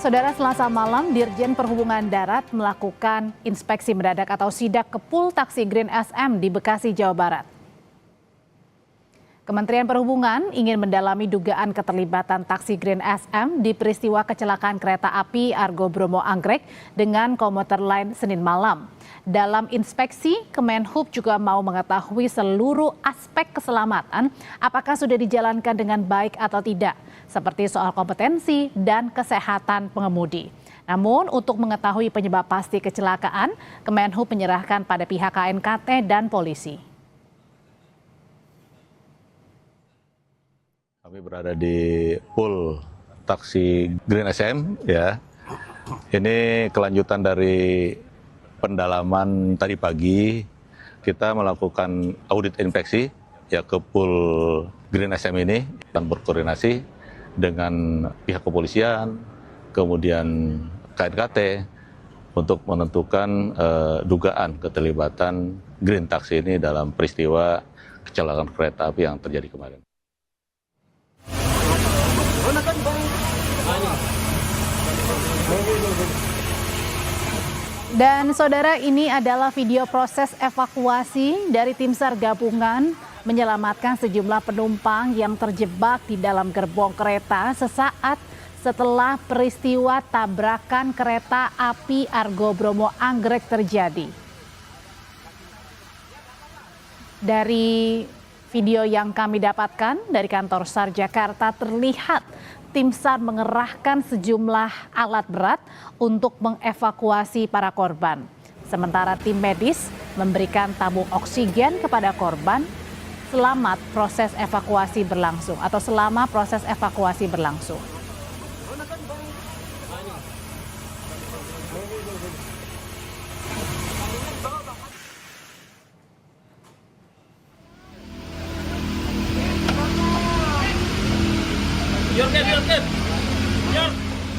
Saudara, Selasa malam, Dirjen Perhubungan Darat melakukan inspeksi mendadak atau sidak ke pool taksi Green SM di Bekasi, Jawa Barat. Kementerian Perhubungan ingin mendalami dugaan keterlibatan taksi Green SM di peristiwa kecelakaan kereta api Argo Bromo Anggrek dengan komuter lain Senin malam. Dalam inspeksi, Kemenhub juga mau mengetahui seluruh aspek keselamatan, apakah sudah dijalankan dengan baik atau tidak, seperti soal kompetensi dan kesehatan pengemudi. Namun, untuk mengetahui penyebab pasti kecelakaan, Kemenhub menyerahkan pada pihak KNKT dan polisi. Kami berada di pool taksi Green SM, ya. Ini kelanjutan dari pendalaman tadi pagi. Kita melakukan audit inspeksi ya ke pool Green SM ini dan berkoordinasi dengan pihak kepolisian, kemudian KNKT untuk menentukan dugaan keterlibatan Green Taxi ini dalam peristiwa kecelakaan kereta api yang terjadi kemarin. Dan saudara, ini adalah video proses evakuasi dari tim SAR gabungan menyelamatkan sejumlah penumpang yang terjebak di dalam gerbong kereta sesaat setelah peristiwa tabrakan kereta api Argo Bromo Anggrek terjadi. Dari video yang kami dapatkan dari kantor SAR Jakarta, terlihat tim SAR mengerahkan sejumlah alat berat untuk mengevakuasi para korban. Sementara tim medis memberikan tabung oksigen kepada korban selama proses evakuasi berlangsung.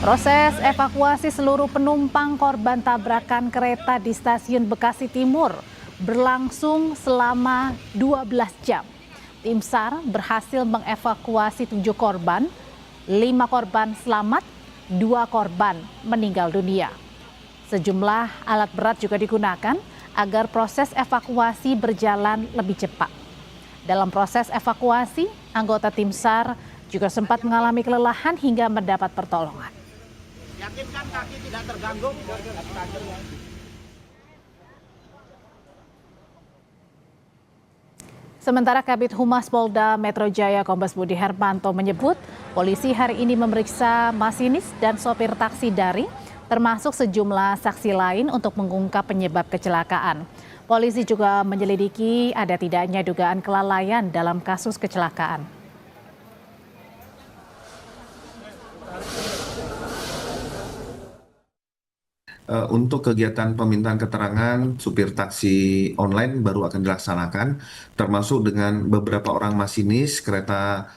Proses evakuasi seluruh penumpang korban tabrakan kereta di stasiun Bekasi Timur berlangsung selama 12 jam. Tim SAR berhasil mengevakuasi 7 korban, 5 korban selamat, 2 korban meninggal dunia. Sejumlah alat berat juga digunakan agar proses evakuasi berjalan lebih cepat. Dalam proses evakuasi, anggota tim SAR juga sempat mengalami kelelahan hingga mendapat pertolongan. Yakinkan kaki tidak terganggu. Sementara Kabid Humas Polda Metro Jaya Kombes Budi Hermanto menyebut polisi hari ini memeriksa masinis dan sopir taksi daring termasuk sejumlah saksi lain untuk mengungkap penyebab kecelakaan. Polisi juga menyelidiki ada tidaknya dugaan kelalaian dalam kasus kecelakaan. Untuk kegiatan pemintaan keterangan supir taksi online baru akan dilaksanakan, termasuk dengan beberapa orang masinis kereta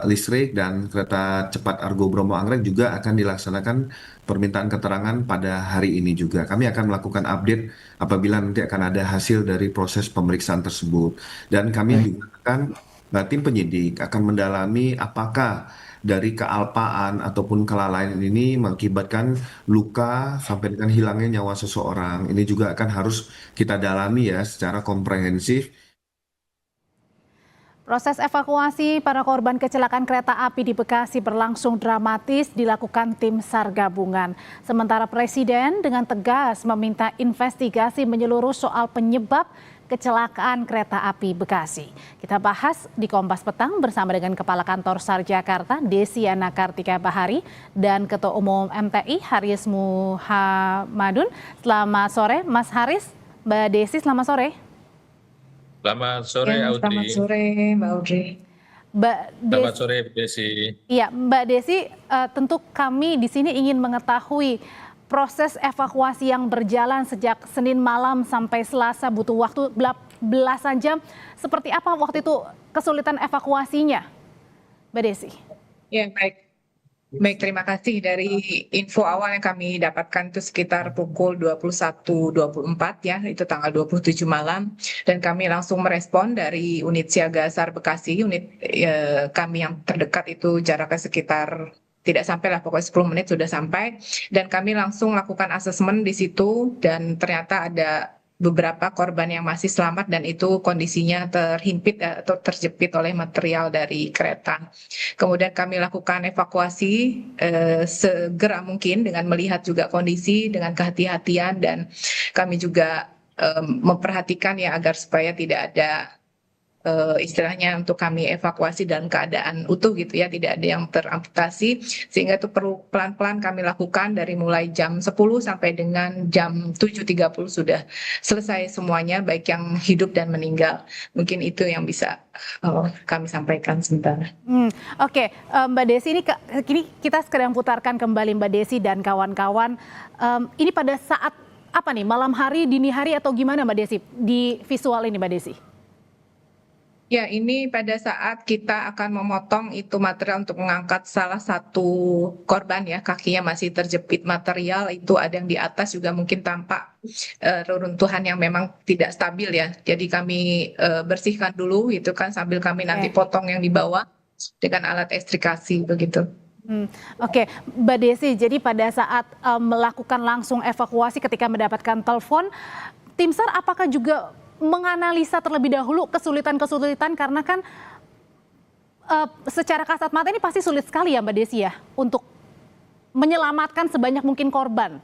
listrik dan kereta cepat Argo Bromo Anggrek juga akan dilaksanakan permintaan keterangan pada hari ini juga. Kami akan melakukan update apabila nanti akan ada hasil dari proses pemeriksaan tersebut. Dan kami juga akan, tim penyidik akan mendalami apakah dari kealpaan ataupun kelalaian ini mengakibatkan luka sampai dengan hilangnya nyawa seseorang. Ini juga akan harus kita dalami ya secara komprehensif. Proses evakuasi para korban kecelakaan kereta api di Bekasi berlangsung dramatis dilakukan tim SAR gabungan. Sementara Presiden dengan tegas meminta investigasi menyeluruh soal penyebab kecelakaan kereta api Bekasi. Kita bahas di Kompas Petang bersama dengan Kepala Kantor SAR Jakarta, Desiana Kartika Bahari, dan Ketua Umum MTI, Haris Muhammadun. Selamat sore, Mas Haris. Mbak Desi, selamat sore. Selamat sore, Audrey. Selamat sore, Mbak Audrey. Selamat sore, Desi. Iya, Mbak Desi, tentu kami di sini ingin mengetahui proses evakuasi yang berjalan sejak Senin malam sampai Selasa butuh waktu belasan jam. Seperti apa waktu itu kesulitan evakuasinya, Mbak Desi? Ya, baik. Baik, terima kasih. Dari info awal yang kami dapatkan itu sekitar pukul 21.24 ya, itu tanggal 27 malam. Dan kami langsung merespon dari unit siaga SAR Bekasi, unit kami yang terdekat itu jaraknya sekitar tidak sampai lah, pokoknya 10 menit sudah sampai, dan kami langsung lakukan asesmen di situ, dan ternyata ada beberapa korban yang masih selamat dan itu kondisinya terhimpit atau terjepit oleh material dari kereta. Kemudian kami lakukan evakuasi segera mungkin dengan melihat juga kondisi dengan kehati-hatian, dan kami juga memperhatikan ya agar supaya tidak ada istilahnya untuk kami evakuasi dalam keadaan utuh gitu ya, tidak ada yang teramputasi, sehingga itu perlu pelan-pelan kami lakukan dari mulai jam 10 sampai dengan jam 7.30 sudah selesai semuanya, baik yang hidup dan meninggal. Mungkin itu yang bisa kami sampaikan sebentar. Oke, Mbak Desi, ini kita sekarang putarkan kembali Mbak Desi dan kawan-kawan. Ini pada saat apa nih, malam hari, dini hari atau gimana Mbak Desi di visual ini Mbak Desi? Ya, ini pada saat kita akan memotong itu material untuk mengangkat salah satu korban ya, kakinya masih terjepit material, itu ada yang di atas juga mungkin tampak reruntuhan yang memang tidak stabil ya. Jadi kami bersihkan dulu itu kan, sambil kami nanti potong yang di bawah dengan alat ekstrikasi begitu. Oke, Mbak Desi, jadi pada saat melakukan langsung evakuasi ketika mendapatkan telepon, tim SAR apakah juga menganalisa terlebih dahulu kesulitan-kesulitan, karena kan secara kasat mata ini pasti sulit sekali ya Mbak Desi ya untuk menyelamatkan sebanyak mungkin korban.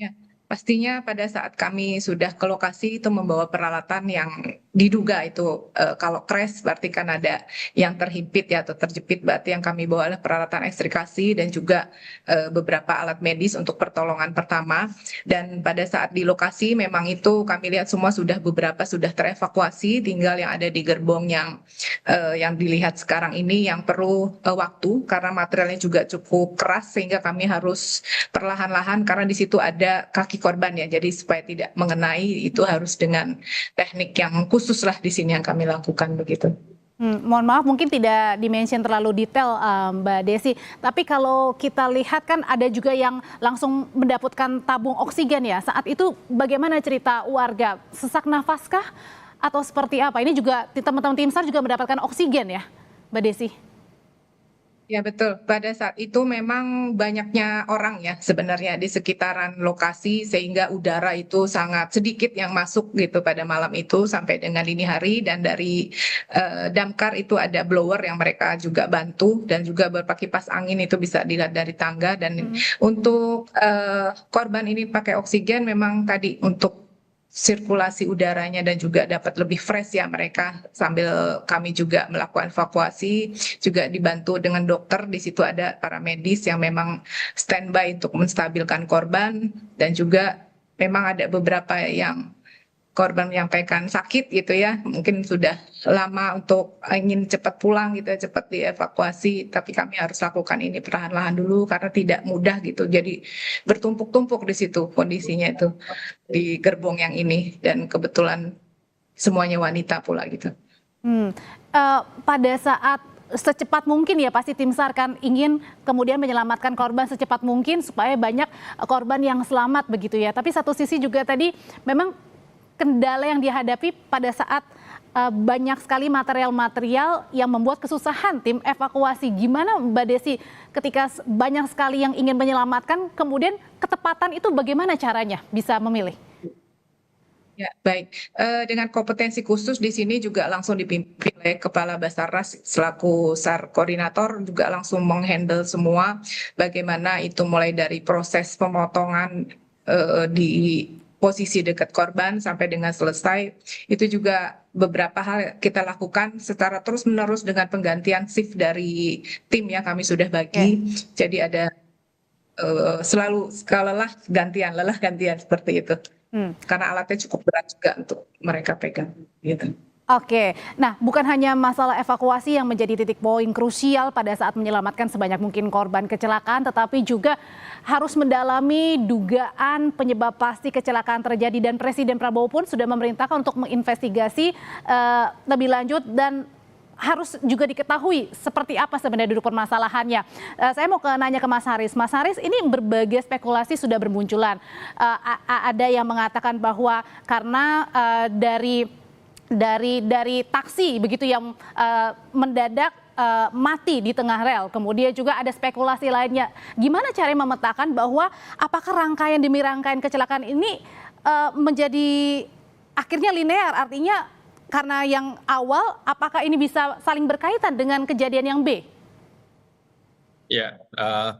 Ya, pastinya pada saat kami sudah ke lokasi itu membawa peralatan yang diduga itu kalau crash berarti kan ada yang terhimpit ya atau terjepit, berarti yang kami bawa adalah peralatan ekstrikasi dan juga beberapa alat medis untuk pertolongan pertama. Dan pada saat di lokasi memang itu kami lihat semua beberapa sudah terevakuasi, tinggal yang ada di gerbong yang dilihat sekarang ini yang perlu waktu karena materialnya juga cukup keras, sehingga kami harus perlahan-lahan karena di situ ada kaki korban ya, jadi supaya tidak mengenai itu harus dengan teknik yang khusus lah di sini yang kami lakukan begitu. Mohon maaf mungkin tidak dimention terlalu detail Mbak Desi, tapi kalau kita lihat kan ada juga yang langsung mendapatkan tabung oksigen ya, saat itu bagaimana cerita warga, sesak nafaskah atau seperti apa? Ini juga teman-teman tim SAR juga mendapatkan oksigen ya Mbak Desi? Ya betul, pada saat itu memang banyaknya orang ya sebenarnya di sekitaran lokasi, sehingga udara itu sangat sedikit yang masuk gitu pada malam itu sampai dengan dini hari, dan dari damkar itu ada blower yang mereka juga bantu, dan juga beberapa kipas angin itu bisa dilihat dari tangga. Dan untuk korban ini pakai oksigen memang tadi untuk sirkulasi udaranya dan juga dapat lebih fresh ya mereka, sambil kami juga melakukan evakuasi, juga dibantu dengan dokter. Di situ ada para medis yang memang standby untuk menstabilkan korban, dan juga memang ada beberapa yang korban menyampaikan sakit gitu ya, mungkin sudah lama untuk ingin cepat pulang gitu ya, cepat dievakuasi, tapi kami harus lakukan ini perlahan-lahan dulu karena tidak mudah gitu, jadi bertumpuk-tumpuk di situ kondisinya itu di gerbong yang ini, dan kebetulan semuanya wanita pula gitu. Pada saat secepat mungkin ya pasti tim SAR kan ingin kemudian menyelamatkan korban secepat mungkin supaya banyak korban yang selamat begitu ya, tapi satu sisi juga tadi memang kendala yang dihadapi pada saat banyak sekali material-material yang membuat kesusahan tim evakuasi. Gimana Mbak Desi ketika banyak sekali yang ingin menyelamatkan, kemudian ketepatan itu bagaimana caranya bisa memilih? Ya, baik. Dengan kompetensi khusus di sini juga langsung dipimpin oleh Kepala Basarnas selaku SAR koordinator, juga langsung menghandle semua bagaimana itu mulai dari proses pemotongan di posisi dekat korban sampai dengan selesai. Itu juga beberapa hal kita lakukan secara terus-menerus dengan penggantian shift dari tim ya, kami sudah bagi. Jadi ada selalu lelah gantian seperti itu. Karena alatnya cukup berat juga untuk mereka pegang gitu. Oke, nah bukan hanya masalah evakuasi yang menjadi titik poin krusial pada saat menyelamatkan sebanyak mungkin korban kecelakaan, tetapi juga harus mendalami dugaan penyebab pasti kecelakaan terjadi, dan Presiden Prabowo pun sudah memerintahkan untuk menginvestigasi lebih lanjut, dan harus juga diketahui seperti apa sebenarnya duduk permasalahannya. Saya mau nanya ke Mas Haris. Mas Haris, ini berbagai spekulasi sudah bermunculan. Ada yang mengatakan bahwa karena dari taksi begitu yang mendadak mati di tengah rel. Kemudian juga ada spekulasi lainnya. Gimana cara memetakan bahwa apakah rangkaian demi rangkaian kecelakaan ini menjadi akhirnya linear, artinya karena yang awal, apakah ini bisa saling berkaitan dengan kejadian yang B? Ya,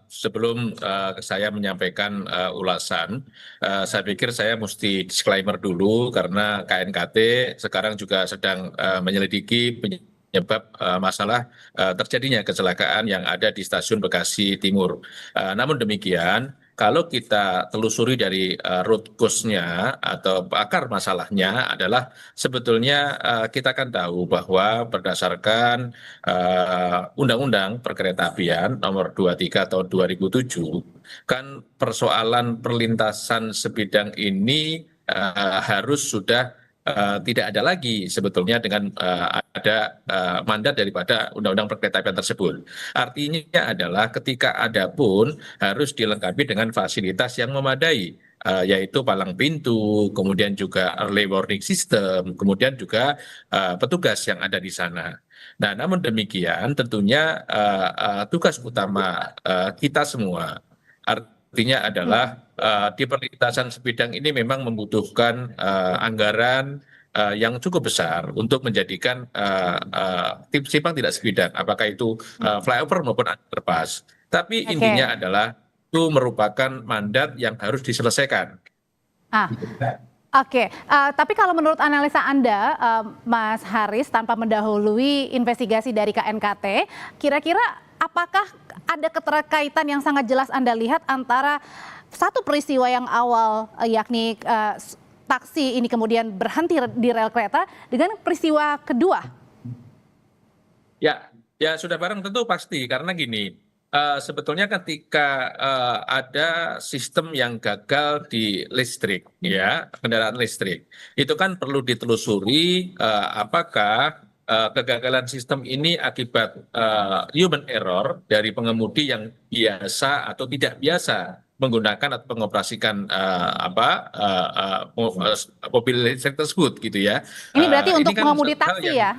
sebelum saya menyampaikan ulasan, saya pikir saya mesti disclaimer dulu karena KNKT sekarang juga sedang menyelidiki penyebab masalah terjadinya kecelakaan yang ada di Stasiun Bekasi Timur. Namun demikian, kalau kita telusuri dari root cause-nya atau akar masalahnya adalah sebetulnya kita kan tahu bahwa berdasarkan Undang-Undang Perkeretaapian Nomor 23 Tahun 2007, kan persoalan perlintasan sebidang ini harus sudah tidak ada lagi sebetulnya dengan ada mandat daripada Undang-Undang Perkeretaapian tersebut. Artinya adalah ketika ada pun harus dilengkapi dengan fasilitas yang memadai, yaitu palang pintu, kemudian juga early warning system, kemudian juga petugas yang ada di sana. Nah, namun demikian tentunya tugas utama kita semua artinya adalah di perlintasan sebidang ini memang membutuhkan anggaran yang cukup besar untuk menjadikan simpang tidak sebidang, apakah itu flyover maupun underpass. Tapi intinya adalah itu merupakan mandat yang harus diselesaikan. Oke, tapi kalau menurut analisa Anda, Mas Haris, tanpa mendahului investigasi dari KNKT, kira-kira apakah ada keterkaitan yang sangat jelas Anda lihat antara satu peristiwa yang awal, yakni taksi ini kemudian berhenti di rel kereta, dengan peristiwa kedua? Ya sudah bareng tentu pasti, karena gini, sebetulnya ketika ada sistem yang gagal di listrik, ya kendaraan listrik, itu kan perlu ditelusuri apakah kegagalan sistem ini akibat human error dari pengemudi yang biasa atau tidak biasa menggunakan atau mengoperasikan mobil listrik tersebut, gitu ya. Ini berarti untuk kan pengemudi taksi ya?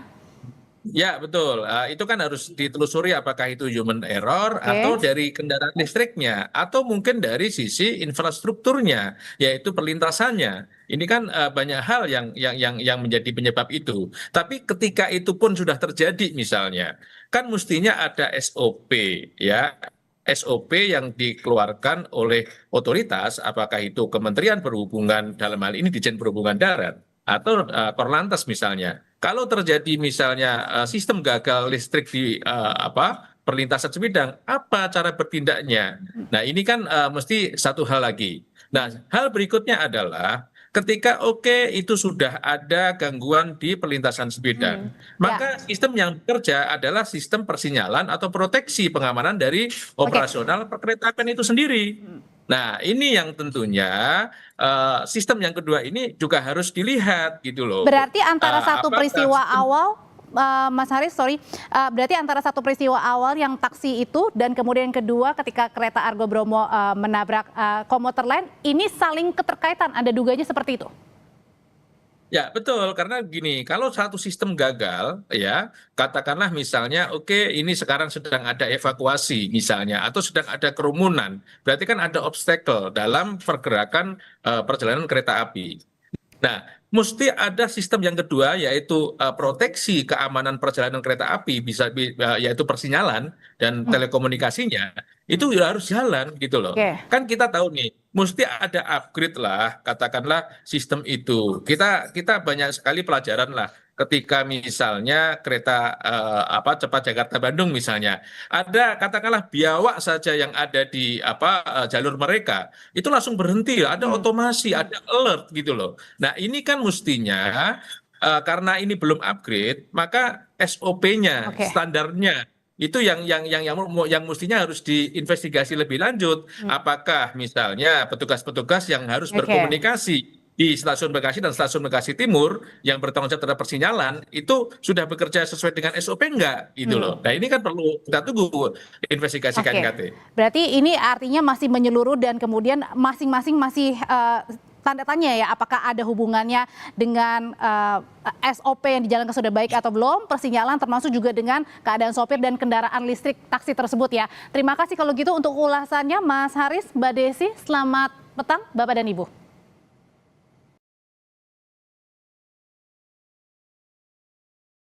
Ya betul, itu kan harus ditelusuri apakah itu human error atau dari kendaraan listriknya, atau mungkin dari sisi infrastrukturnya, yaitu perlintasannya. Ini kan banyak hal yang menjadi penyebab itu. Tapi ketika itu pun sudah terjadi misalnya, kan mestinya ada SOP, ya. SOP yang dikeluarkan oleh otoritas, apakah itu Kementerian Perhubungan, dalam hal ini Ditjen Perhubungan Darat, atau Korlantas misalnya. Kalau terjadi misalnya sistem gagal listrik di perlintasan sebidang, apa cara bertindaknya? Nah, ini kan mesti satu hal lagi. Nah, hal berikutnya adalah ketika itu sudah ada gangguan di perlintasan sebidang, maka sistem yang bekerja adalah sistem persinyalan atau proteksi pengamanan dari operasional perkeretaapian itu sendiri. Nah, ini yang tentunya sistem yang kedua ini juga harus dilihat, gitu loh. Berarti antara satu peristiwa awal, Mas Haris, berarti antara satu peristiwa awal yang taksi itu dan kemudian yang kedua ketika kereta Argo Bromo menabrak komuter lain, ini saling keterkaitan, Anda duganya seperti itu? Ya betul, karena gini, kalau satu sistem gagal, ya katakanlah misalnya, ini sekarang sedang ada evakuasi misalnya, atau sedang ada kerumunan, berarti kan ada obstacle dalam pergerakan perjalanan kereta api. Nah, mesti ada sistem yang kedua, yaitu proteksi keamanan perjalanan kereta api, yaitu persinyalan dan telekomunikasinya, itu harus jalan, gitu loh. Kan kita tahu nih, mesti ada upgrade lah, katakanlah sistem itu. Kita banyak sekali pelajaran lah. Ketika misalnya kereta cepat Jakarta Bandung misalnya, ada katakanlah biawak saja yang ada di jalur mereka, itu langsung berhenti, ada otomasi, ada alert, gitu loh. Nah, ini kan mestinya karena ini belum upgrade, maka SOP-nya, standarnya itu yang mestinya harus diinvestigasi lebih lanjut. Apakah misalnya petugas-petugas yang harus berkomunikasi di Stasiun Bekasi dan Stasiun Bekasi Timur yang bertanggung jawab terhadap persinyalan itu sudah bekerja sesuai dengan SOP enggak, gitu loh. Nah, ini kan perlu kita tunggu investigasi KNKT. Berarti ini artinya masih menyeluruh dan kemudian masing-masing masih tanda tanya ya, apakah ada hubungannya dengan SOP yang dijalankan sudah baik atau belum, persinyalan termasuk juga dengan keadaan sopir dan kendaraan listrik taksi tersebut ya. Terima kasih kalau gitu untuk ulasannya Mas Haris, Mbak Desi, selamat petang Bapak dan Ibu.